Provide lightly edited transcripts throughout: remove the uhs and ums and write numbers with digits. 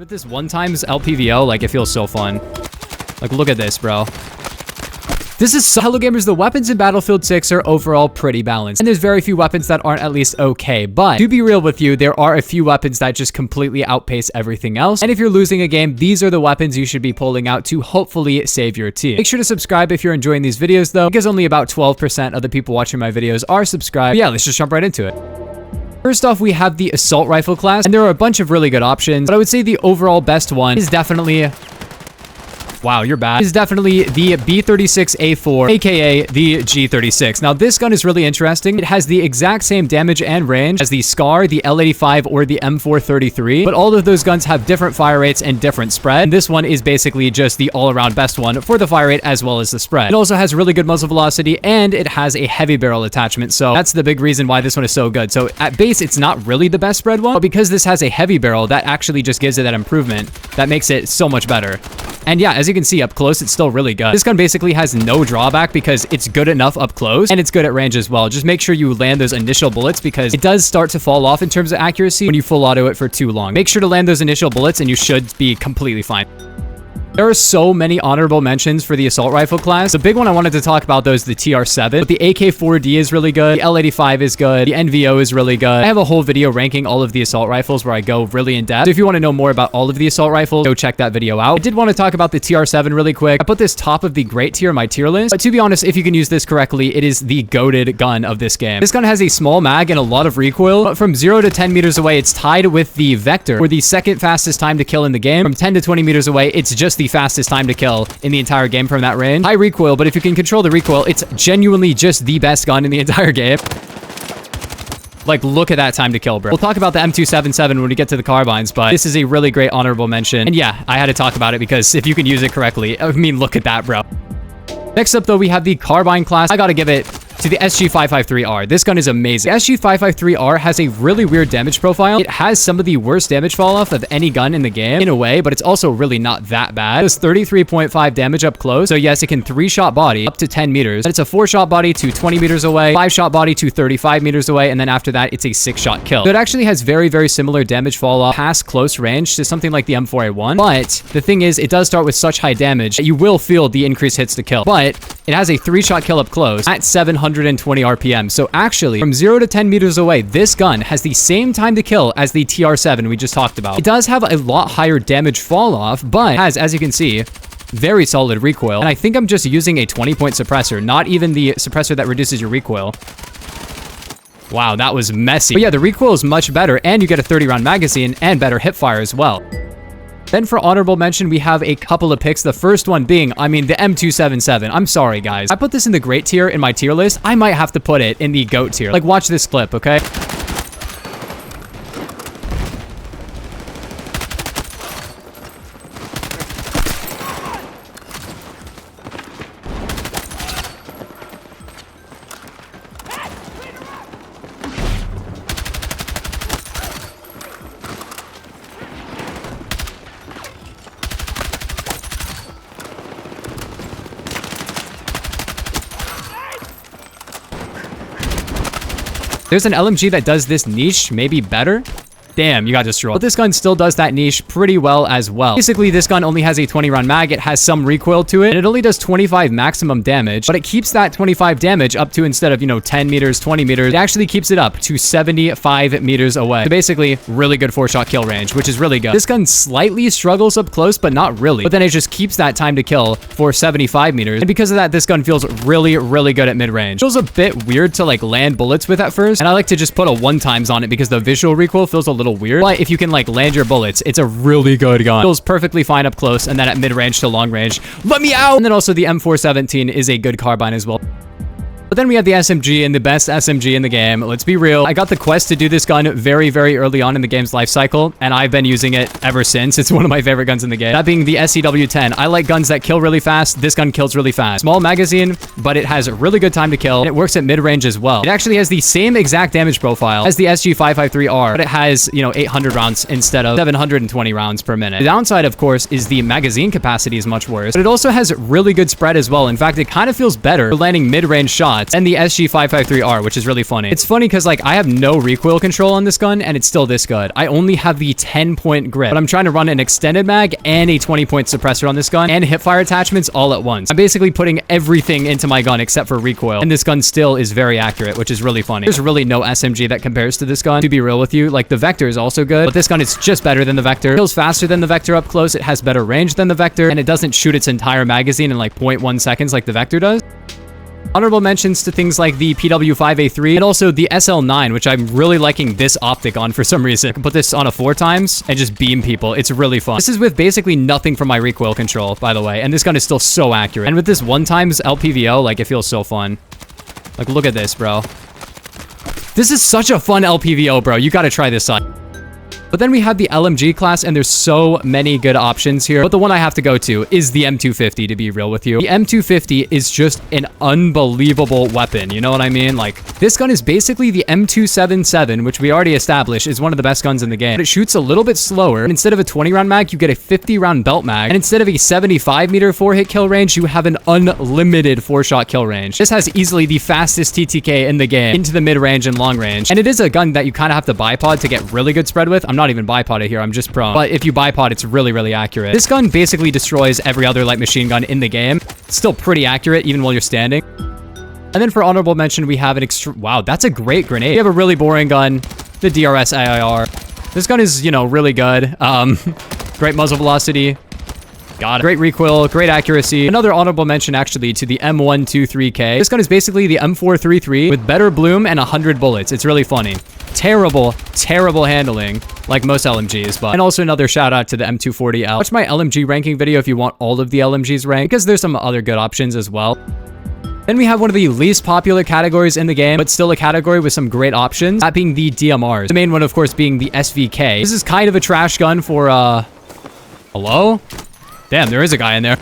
With this 1x LPVO, like, it feels so fun. Like, look at this, bro. This is so Hello gamers, the weapons in Battlefield 6 are overall pretty balanced. And there's very few weapons that aren't at least okay. But to be real with you, there are a few weapons that just completely outpace everything else. And if you're losing a game, these are the weapons you should be pulling out to hopefully save your team. Make sure to subscribe if you're enjoying these videos though, because only about 12% of the people watching my videos are subscribed. But yeah, let's just jump right into it. First off, we have the assault rifle class, and there are a bunch of really good options, but I would say the overall best one is definitely... Wow, you're bad. Is definitely the B36A4, aka the G36. Now, this gun is really interesting. It has the exact same damage and range as the SCAR, the L85, or the M433, but all of those guns have different fire rates and different spread. And this one is basically just the all-around best one for the fire rate as well as the spread. It also has really good muzzle velocity, and it has a heavy barrel attachment, so that's the big reason why this one is so good. So at base, it's not really the best spread one, but because this has a heavy barrel, that actually just gives it that improvement that makes it so much better. And yeah, as you can see up close, it's still really good. This gun basically has no drawback because it's good enough up close and it's good at range as well. Just make sure you land those initial bullets because it does start to fall off in terms of accuracy when you full auto it for too long. Make sure to land those initial bullets and you should be completely fine. There are so many honorable mentions for the assault rifle class. The big one I wanted to talk about though is the TR7. But the AK-4D is really good. The L85 is good. The NVO is really good. I have a whole video ranking all of the assault rifles where I go really in depth. So if you want to know more about all of the assault rifles, go check that video out. I did want to talk about the TR7 really quick. I put this top of the great tier in my tier list. But to be honest, if you can use this correctly, it is the goated gun of this game. This gun has a small mag and a lot of recoil. But from 0 to 10 meters away, it's tied with the Vector for the second fastest time to kill in the game. From 10 to 20 meters away, it's just the fastest time to kill in the entire game from that range. High recoil, but if you can control the recoil, it's genuinely just the best gun in the entire game. Like, look at that time to kill, bro. We'll talk about the M277 when we get to the carbines, but this is a really great honorable mention. And yeah, I had to talk about it because if you can use it correctly, I mean, look at that, bro. Next up, though, we have the carbine class. I gotta give it to the SG553R. This gun is amazing. The SG553R has a really weird damage profile. It has some of the worst damage fall off of any gun in the game in a way, but it's also really not that bad. It does 33.5 damage up close. So yes, it can 3-shot body up to 10 meters. And it's a 4-shot body to 20 meters away, 5-shot body to 35 meters away, and then after that, it's a 6-shot kill. So it actually has very, very similar damage fall off past close range to something like the M4A1. But the thing is, it does start with such high damage that you will feel the increased hits to kill. But it has a 3-shot kill up close at 720 RPM. So actually, from 0 to 10 meters away, this gun has the same time to kill as the TR7 we just talked about. It does have a lot higher damage fall off, but has, as you can see, very solid recoil. And I think I'm just using a 20-point suppressor, not even the suppressor that reduces your recoil. Wow, that was messy. But yeah, the recoil is much better, and you get a 30-round magazine and better hipfire as well. Then for honorable mention, we have a couple of picks. The first one being, I mean, the M277. I'm sorry, guys. I put this in the great tier in my tier list. I might have to put it in the GOAT tier. Like, watch this clip, okay? There's an LMG that does this niche maybe better. Damn, you got destroyed. But this gun still does that niche pretty well as well. Basically, this gun only has a 20-round mag. It has some recoil to it, and it only does 25 maximum damage, but it keeps that 25 damage up to, instead of, 10 meters, 20 meters, it actually keeps it up to 75 meters away. So basically, really good 4-shot kill range, which is really good. This gun slightly struggles up close, but not really. But then it just keeps that time to kill for 75 meters. And because of that, this gun feels really, really good at mid-range. Feels a bit weird to, like, land bullets with at first, and I like to just put a 1x on it because the visual recoil feels a little weird. But if you can like land your bullets, it's a really good gun. Feels perfectly fine up close, and then at mid-range to long range, let me out! And then also the M417 is a good carbine as well. But then we have the SMG, and the best SMG in the game. Let's be real. I got the quest to do this gun very, very early on in the game's life cycle, and I've been using it ever since. It's one of my favorite guns in the game. That being the SCW-10. I like guns that kill really fast. This gun kills really fast. Small magazine, but it has a really good time to kill, and it works at mid-range as well. It actually has the same exact damage profile as the SG553R, but it has, 800 rounds instead of 720 rounds per minute. The downside, of course, is the magazine capacity is much worse, but it also has really good spread as well. In fact, it kind of feels better for landing mid-range shots shots, and the SG553R, which is really funny. It's funny because like I have no recoil control on this gun and it's still this good. I only have the 10-point grip, but I'm trying to run an extended mag and a 20-point suppressor on this gun and hipfire attachments all at once. I'm basically putting everything into my gun except for recoil, and this gun still is very accurate, which is really funny. There's really no SMG that compares to this gun, to be real with you. Like the Vector is also good, but this gun is just better than the Vector. It kills faster than the Vector up close. It has better range than the Vector, and it doesn't shoot its entire magazine in like 0.1 seconds like the Vector does. Honorable mentions to things like the PW5A3 and also the SL9, which I'm really liking this optic on for some reason. I can put this on a 4x and just beam people. It's really fun. This is with basically nothing from my recoil control, by the way, and this gun is still so accurate. And with this 1x LPVO, like it feels so fun. Like look at this, bro. This is such a fun LPVO, bro. You gotta try this on. But then we have the LMG class, and there's so many good options here. But the one I have to go to is the M250, to be real with you. The M250 is just an unbelievable weapon. You know what I mean? Like, this gun is basically the M277, which we already established is one of the best guns in the game. But it shoots a little bit slower. And instead of a 20-round mag, you get a 50-round belt mag. And instead of a 75-meter 4-hit kill range, you have an unlimited 4-shot kill range. This has easily the fastest TTK in the game into the mid-range and long range. And it is a gun that you kind of have to bipod to get really good spread with. I'm not even bipod it here, I'm just prone. But if you bipod, it's really, really accurate. This gun basically destroys every other light machine gun in the game. It's still pretty accurate even while you're standing. And then for honorable mention, we have an wow, that's a great grenade. We have a really boring gun, the DRS AIR. This gun is, you know, really good. Great muzzle velocity. Got it. Great recoil, great accuracy. Another honorable mention actually to the M123K. This gun is basically the M433 with better bloom and 100 bullets. It's really funny. Terrible, terrible handling, like most LMGs, but... And also another shout out to the M240L. Watch my LMG ranking video if you want all of the LMGs ranked, because there's some other good options as well. Then we have one of the least popular categories in the game, but still a category with some great options, that being the DMRs. The main one, of course, being the SVK. This is kind of a trash gun for, hello? Damn, there is a guy in there.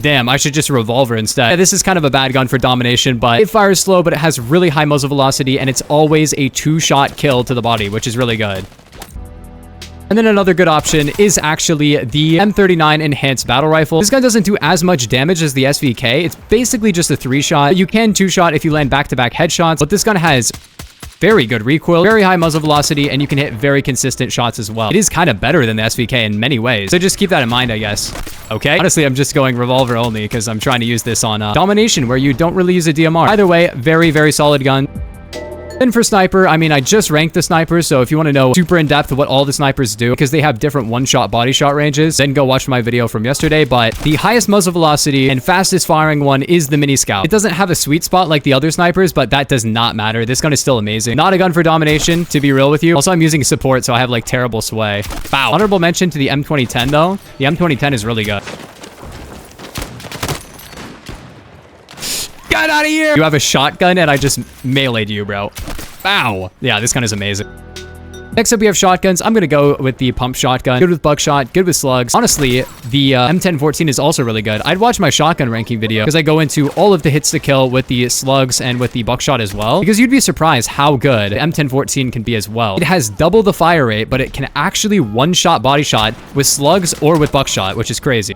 Damn, I should just revolver instead. Yeah, this is kind of a bad gun for domination, but it fires slow, but it has really high muzzle velocity, and it's always a 2-shot kill to the body, which is really good. And then another good option is actually the M39 Enhanced Battle Rifle. This gun doesn't do as much damage as the SVK. It's basically just a 3-shot. You can 2-shot if you land back-to-back headshots, but this gun has very good recoil, very high muzzle velocity, and you can hit very consistent shots as well. It is kind of better than the SVK in many ways, so just keep that in mind, I guess. Okay, honestly, I'm just going revolver only because I'm trying to use this on domination, where you don't really use a DMR. Either way, very, very solid gun. Then for sniper, I mean, I just ranked the snipers, so if you want to know super in-depth what all the snipers do, because they have different one-shot body shot ranges, then go watch my video from yesterday. But the highest muzzle velocity and fastest firing one is the Mini Scout. It doesn't have a sweet spot like the other snipers, but that does not matter. This gun is still amazing. Not a gun for domination, to be real with you. Also, I'm using support, so I have like terrible sway. Wow. Honorable mention to the M2010 though. The M2010 is really good. Get out of here! You have a shotgun and I just meleeed you, bro. Bow! Yeah, this gun is amazing. Next up, we have shotguns. I'm gonna go with the pump shotgun. Good with buckshot, good with slugs. Honestly, the M1014 is also really good. I'd watch my shotgun ranking video because I go into all of the hits to kill with the slugs and with the buckshot as well. Because you'd be surprised how good the M1014 can be as well. It has double the fire rate, but it can actually one-shot body shot with slugs or with buckshot, which is crazy.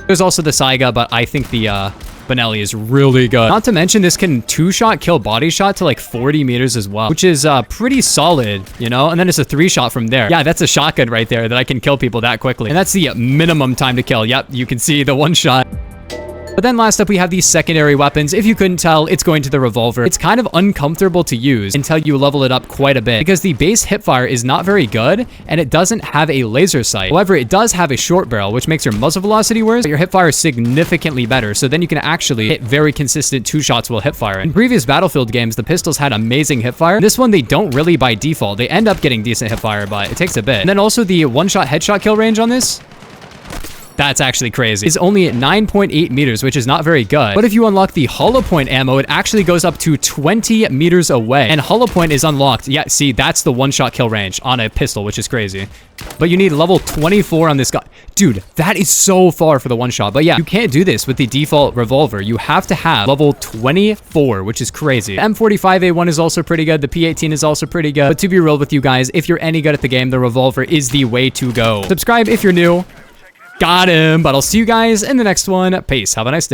There's also the Saiga, but I think the Benelli is really good. Not to mention, this can 2-shot kill body shot to like 40 meters as well, which is pretty solid, you know? And then it's a 3-shot from there. Yeah, that's a shotgun right there that I can kill people that quickly. And that's the minimum time to kill. Yep, you can see the 1-shot. But then last up, we have these secondary weapons. If you couldn't tell, it's going to the revolver. It's kind of uncomfortable to use until you level it up quite a bit because the base hipfire is not very good and it doesn't have a laser sight. However, it does have a short barrel, which makes your muzzle velocity worse, but your hipfire is significantly better. So then you can actually hit very consistent 2 shots while hipfire. In previous Battlefield games, the pistols had amazing hipfire. This one, they don't really by default. They end up getting decent hipfire, but it takes a bit. And then also the 1-shot headshot kill range on this, that's actually crazy. It's only at 9.8 meters, which is not very good. But if you unlock the hollow point ammo, it actually goes up to 20 meters away. And hollow point is unlocked. Yeah, see, that's the 1-shot kill range on a pistol, which is crazy. But you need level 24 on this gun. Dude, that is so far for the 1-shot. But yeah, you can't do this with the default revolver. You have to have level 24, which is crazy. The M45A1 is also pretty good. The P18 is also pretty good. But to be real with you guys, if you're any good at the game, the revolver is the way to go. Subscribe if you're new. Got him. But I'll see you guys in the next one. Peace. Have a nice day.